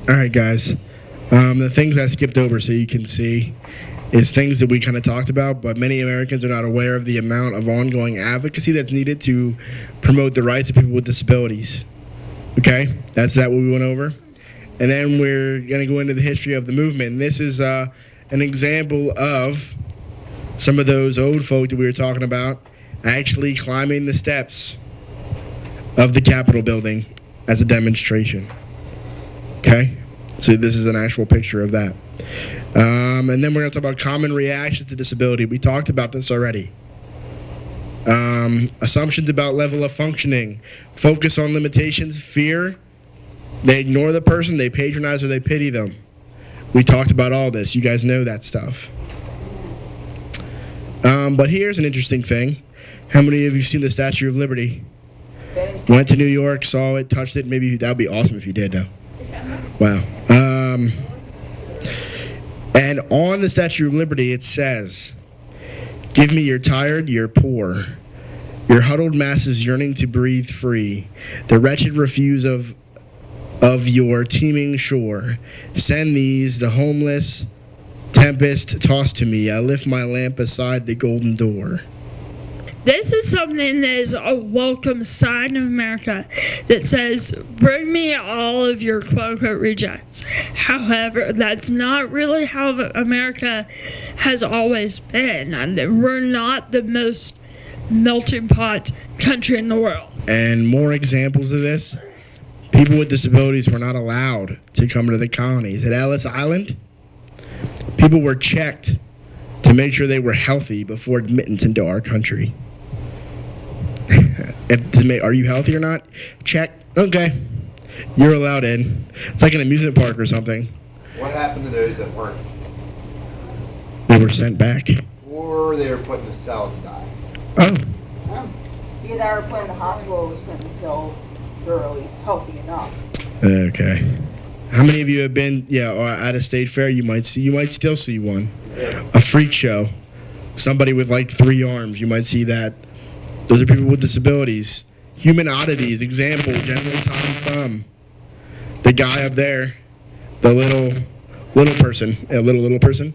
All right, guys. The things I skipped over so you can see is things that we kind of talked about, but many Americans are not aware of the amount of ongoing advocacy that's needed to promote the rights of people with disabilities. Okay? That's what we went over. And then we're going to go into the history of the movement. And this is an example of some of those old folk that we were talking about actually climbing the steps of the Capitol building as a demonstration. Okay? So this is an actual picture of that. And then we're going to talk about common reactions to disability. We talked about this already. Assumptions about level of functioning, focus on limitations, fear. They ignore the person, they patronize or they pity them. We talked about all this. You guys know that stuff. But here's an interesting thing. How many of you have seen the Statue of Liberty? Went to New York, saw it, touched it. Maybe that would be awesome if you did, though. Wow. And on the Statue of Liberty, it says, "Give me your tired, your poor, your huddled masses yearning to breathe free, the wretched refuse of your teeming shore. Send these, the homeless, tempest tossed to me. I lift my lamp beside the golden door." This is something that is a welcome sign of America that says, bring me all of your quote-unquote rejects. However, that's not really how America has always been. And we're not the most melting pot country in the world. And more examples of this. People with disabilities were not allowed to come to the colonies. At Ellis Island, people were checked to make sure they were healthy before admittance into our country. Are you healthy or not? Check. Okay. You're allowed in. It's like an amusement park or something. What happened to those that weren't? They were sent back. Or they were put in a cell to die? Oh. Either they were put in the hospital or sent until they're at least healthy enough. Okay. How many of you have been, or at a state fair? You might still see one. A freak show. Somebody with like 3 arms. You might see that. Those are people with disabilities. Human oddities. Example, General Tom Thumb. The guy up there. The little person. Little person.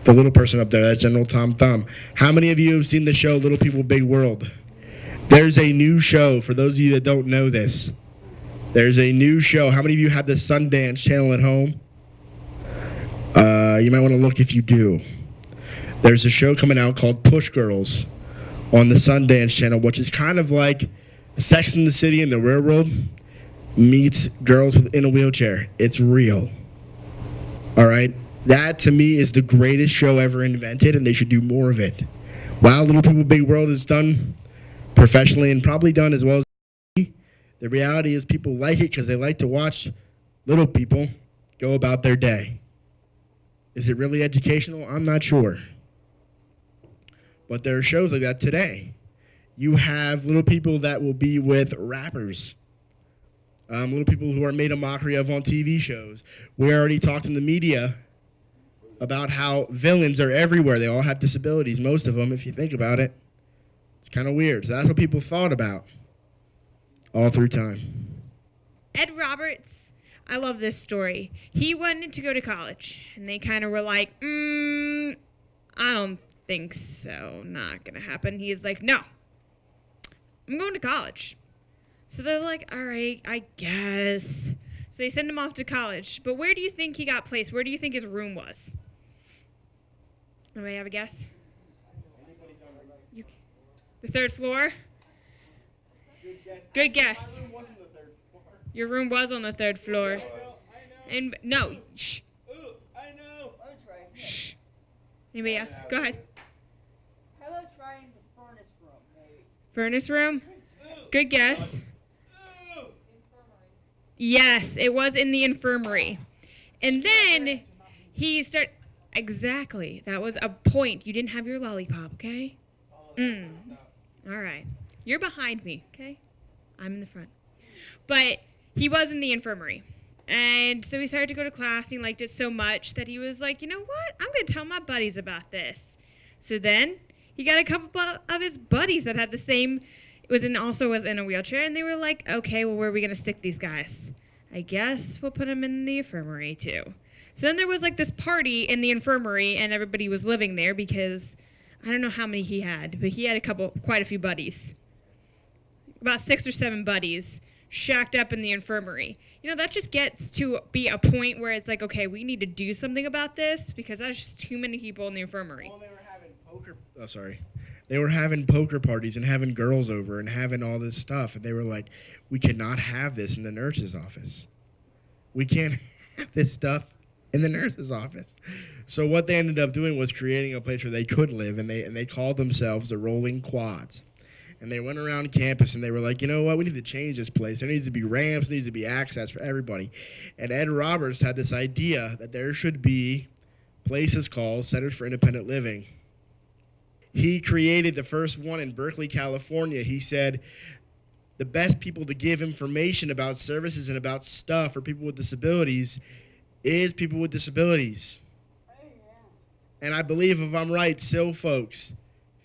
The little person up there. That's General Tom Thumb. How many of you have seen the show Little People, Big World? There's a new show. For those of you that don't know this. There's a new show. How many of you have the Sundance channel at home? You might want to look if you do. There's a show coming out called Push Girls on the Sundance channel, which is kind of like Sex and the City and the Railroad meets girls in a wheelchair. It's real. All right? That, to me, is the greatest show ever invented, and they should do more of it. While Little People, Big World is done professionally and probably done as well as the reality is people like it because they like to watch little people go about their day. Is it really educational? I'm not sure. But there are shows like that today. You have little people that will be with rappers. Little people who are made a mockery of on TV shows. We already talked in the media about how villains are everywhere. They all have disabilities, most of them, if you think about it. It's kind of weird. So that's what people thought about all through time. Ed Roberts, I love this story. He wanted to go to college, and they kind of were like, I don't think so, not gonna happen. He's like, no, I'm going to college. So they're like, all right, I guess. So they send him off to college. But where do you think he got placed? Where do you think his room was? Anybody have a guess? The 3rd floor? Good guess. Your room was on the 3rd floor. And no, shh. I know. Shh. Anybody else? Go ahead. How about trying the furnace room, maybe? Furnace room? Good guess. Yes, it was in the infirmary. And then he started... Exactly. That was a point. You didn't have your lollipop, okay? All right. You're behind me, okay? I'm in the front. But he was in the infirmary. And so he started to go to class. He liked it so much that he was like, you know what? I'm going to tell my buddies about this. So then he got a couple of his buddies that had the same, also was in a wheelchair. And they were like, okay, well, where are we going to stick these guys? I guess we'll put him in the infirmary too. So then there was like this party in the infirmary, and everybody was living there because I don't know how many he had, but he had quite a few buddies. About 6 or 7 buddies shacked up in the infirmary. You know, that just gets to be a point where it's like, okay, we need to do something about this because there's just too many people in the infirmary. Well, they were having poker. Oh, sorry. They were having poker parties and having girls over and having all this stuff, and they were like, we cannot have this in the nurse's office. We can't have this stuff in the nurse's office. So what they ended up doing was creating a place where they could live, and they called themselves the Rolling Quads. And they went around campus, and they were like, you know what, we need to change this place. There needs to be ramps, there needs to be access for everybody. And Ed Roberts had this idea that there should be places called Centers for Independent Living. He created the first one in Berkeley, California. He said the best people to give information about services and about stuff for people with disabilities is people with disabilities. And I believe, if I'm right, still, folks,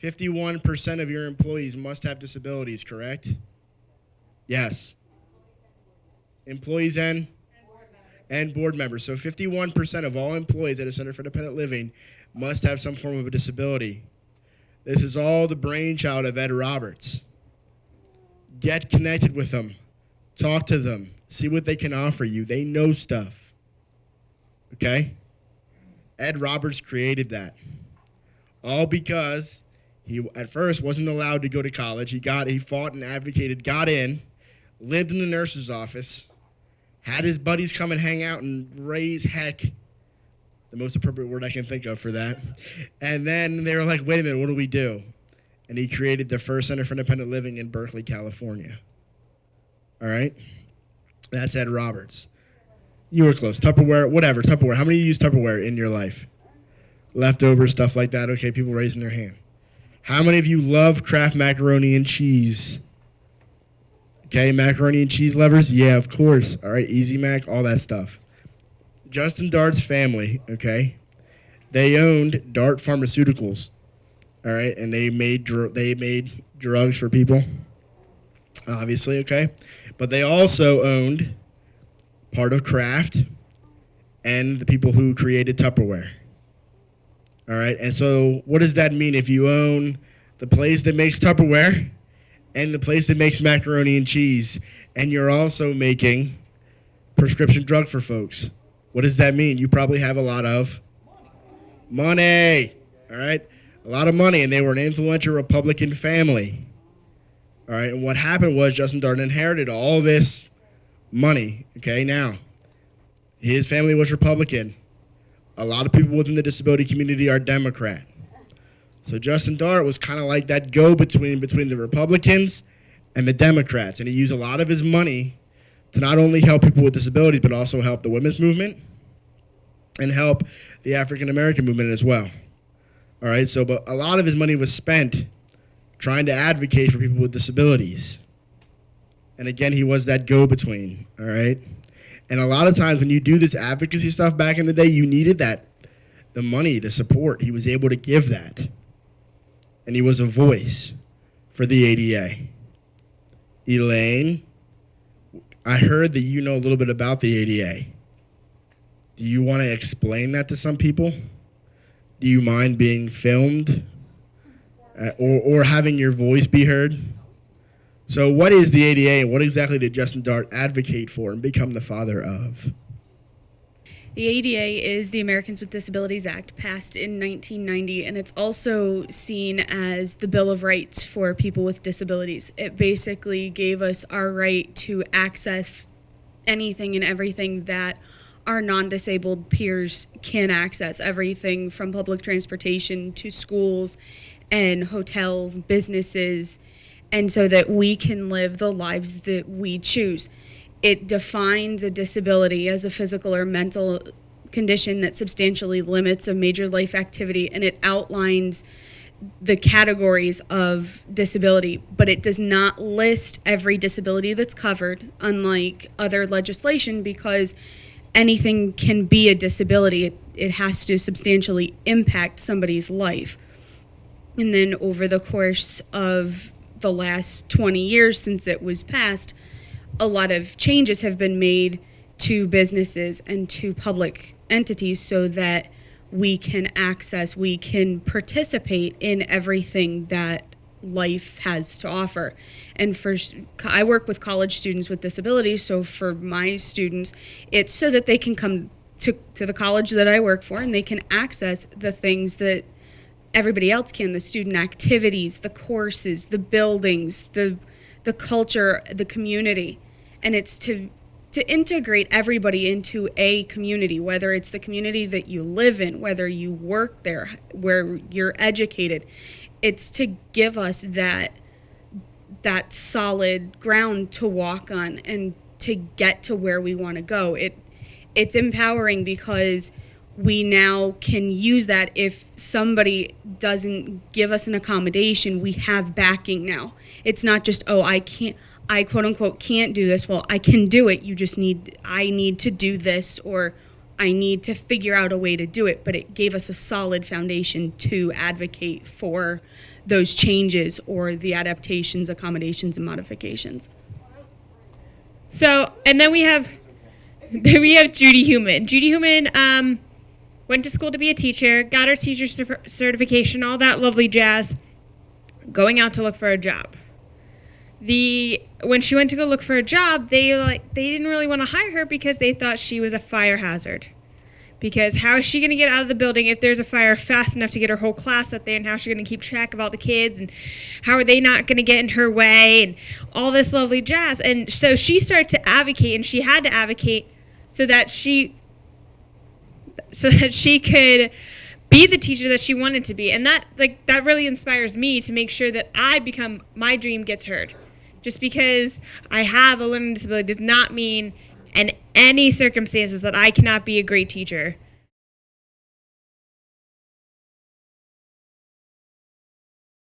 51% of your employees must have disabilities, correct? Yes. Employees and board members. So 51% of all employees at a Center for Independent Living must have some form of a disability. This is all the brainchild of Ed Roberts. Get connected with them. Talk to them. See what they can offer you. They know stuff. Okay? Ed Roberts created that. All because he, at first, wasn't allowed to go to college. He fought and advocated, got in, lived in the nurse's office, had his buddies come and hang out and raise heck, the most appropriate word I can think of for that. And then they were like, wait a minute, what do we do? And he created the first Center for Independent Living in Berkeley, California. All right? That's Ed Roberts. You were close. Tupperware, whatever, Tupperware. How many of you use Tupperware in your life? Leftovers, stuff like that. Okay, people raising their hand. How many of you love Kraft macaroni and cheese? Okay, macaroni and cheese lovers? Yeah, of course. All right, Easy Mac, all that stuff. Justin Dart's family, okay, they owned Dart Pharmaceuticals, all right, and they made drugs for people, obviously, okay, but they also owned part of Kraft and the people who created Tupperware, all right, and so what does that mean if you own the place that makes Tupperware and the place that makes macaroni and cheese, and you're also making prescription drug for folks? What does that mean? You probably have a lot of money, all right? A lot of money, and they were an influential Republican family, all right? And what happened was Justin Dart inherited all this money, okay? Now, his family was Republican. A lot of people within the disability community are Democrat. So Justin Dart was kind of like that go-between between the Republicans and the Democrats, and he used a lot of his money to not only help people with disabilities, but also help the women's movement and help the African American movement as well. All right, so but a lot of his money was spent trying to advocate for people with disabilities. And again, he was that go-between, all right? And a lot of times when you do this advocacy stuff back in the day, you needed the money, the support. He was able to give that. And he was a voice for the ADA. Elaine, I heard that you know a little bit about the ADA. Do you want to explain that to some people? Do you mind being filmed or having your voice be heard? So what is the ADA, and what exactly did Justin Dart advocate for and become the father of? The ADA is the Americans with Disabilities Act, passed in 1990, and it's also seen as the Bill of Rights for people with disabilities. It basically gave us our right to access anything and everything that our non-disabled peers can access, everything from public transportation to schools and hotels, businesses, and so that we can live the lives that we choose. It defines a disability as a physical or mental condition that substantially limits a major life activity, and it outlines the categories of disability, but it does not list every disability that's covered, unlike other legislation, because anything can be a disability. It has to substantially impact somebody's life. And then over the course of the last 20 years since it was passed, a lot of changes have been made to businesses and to public entities so that we can access, we can participate in everything that life has to offer. And I work with college students with disabilities, so for my students, it's so that they can come to the college that I work for and they can access the things that everybody else can, the student activities, the courses, the buildings, the culture, the community. And it's to integrate everybody into a community, whether it's the community that you live in, whether you work there, where you're educated. It's to give us that solid ground to walk on and to get to where we want to go. It's empowering because we now can use that. If somebody doesn't give us an accommodation, we have backing now. It's not just, oh, I quote unquote can't do this. Well, I can do it. I need to do this, or I need to figure out a way to do it. But it gave us a solid foundation to advocate for those changes or the adaptations, accommodations, and modifications. So, and then we have Judy Heumann. Judy Heumann went to school to be a teacher, got her teacher certification, all that lovely jazz, going out to look for a job. When she went to go look for a job, they didn't really want to hire her because they thought she was a fire hazard. Because how is she going to get out of the building if there's a fire fast enough to get her whole class up there, and how is she going to keep track of all the kids, and how are they not going to get in her way, and all this lovely jazz. And so she started to advocate, and she had to advocate so that she could be the teacher that she wanted to be. And that really inspires me to make sure that my dream gets heard. Just because I have a learning disability does not mean in any circumstances that I cannot be a great teacher.